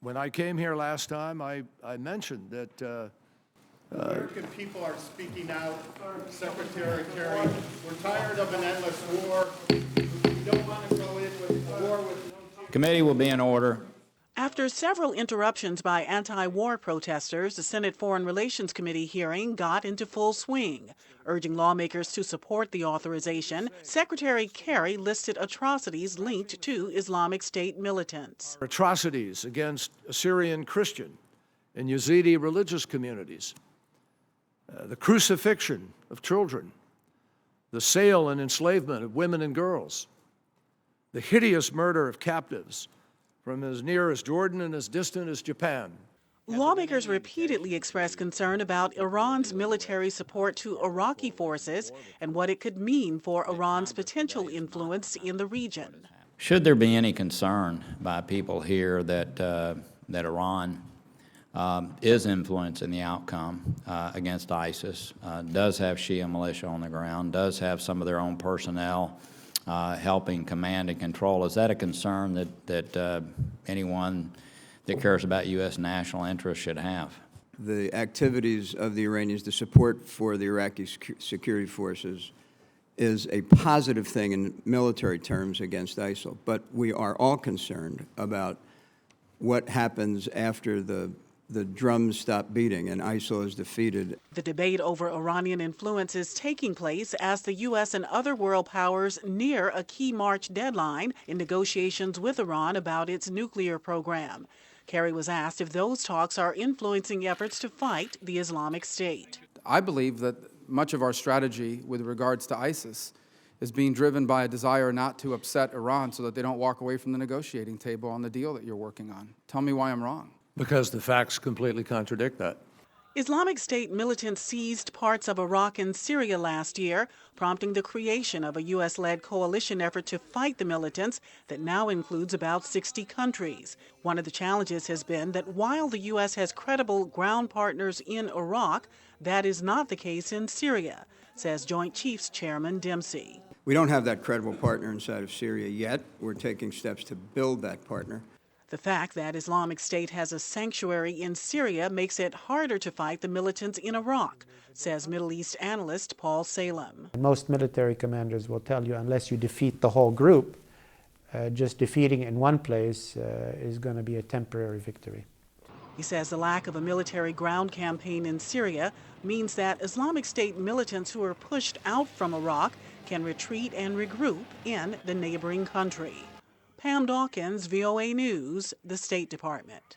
When I came here last time, I mentioned that American people are speaking out. Secretary Kerry, we're tired of an endless war. We don't want to go in with a war with... Committee will be in order. After several interruptions by anti-war protesters, the Senate Foreign Relations Committee hearing got into full swing. Urging lawmakers to support the authorization, Secretary Kerry listed atrocities linked to Islamic State militants. atrocities against Syrian Christian and Yazidi religious communities, the crucifixion of children, the sale and enslavement of women and girls, the hideous murder of captives from as near as Jordan and as distant as Japan. Lawmakers repeatedly expressed concern about Iran's military support to Iraqi forces and what it could mean for Iran's potential influence in the region. Should there be any concern by people here that Iran is influencing the outcome against ISIS, does have Shia militia on the ground, does have some of their own personnel helping command and control, is that a concern that anyone that cares about U.S. national interest should have? The activities of the Iranians, the support for the Iraqi security forces, is a positive thing in military terms against ISIL. But we are all concerned about what happens after the drums stop beating and ISIL is defeated. The debate over Iranian influence is taking place as the U.S. and other world powers near a key March deadline in negotiations with Iran about its nuclear program. Kerry was asked if those talks are influencing efforts to fight the Islamic State. I believe that much of our strategy with regards to ISIS is being driven by a desire not to upset Iran so that they don't walk away from the negotiating table on the deal that you're working on. Tell me why I'm wrong. Because the facts completely contradict that. Islamic State militants seized parts of Iraq and Syria last year, prompting the creation of a U.S.-led coalition effort to fight the militants that now includes about 60 countries. One of the challenges has been that while the U.S. has credible ground partners in Iraq, that is not the case in Syria, says Joint Chiefs Chairman Dempsey. We don't have that credible partner inside of Syria yet. We're taking steps to build that partner. The fact that Islamic State has a sanctuary in Syria makes it harder to fight the militants in Iraq, says Middle East analyst Paul Salem. Most military commanders will tell you unless you defeat the whole group, just defeating in one place is going to be a temporary victory. He says the lack of a military ground campaign in Syria means that Islamic State militants who are pushed out from Iraq can retreat and regroup in the neighboring country. Pam Dockins, VOA News, the State Department.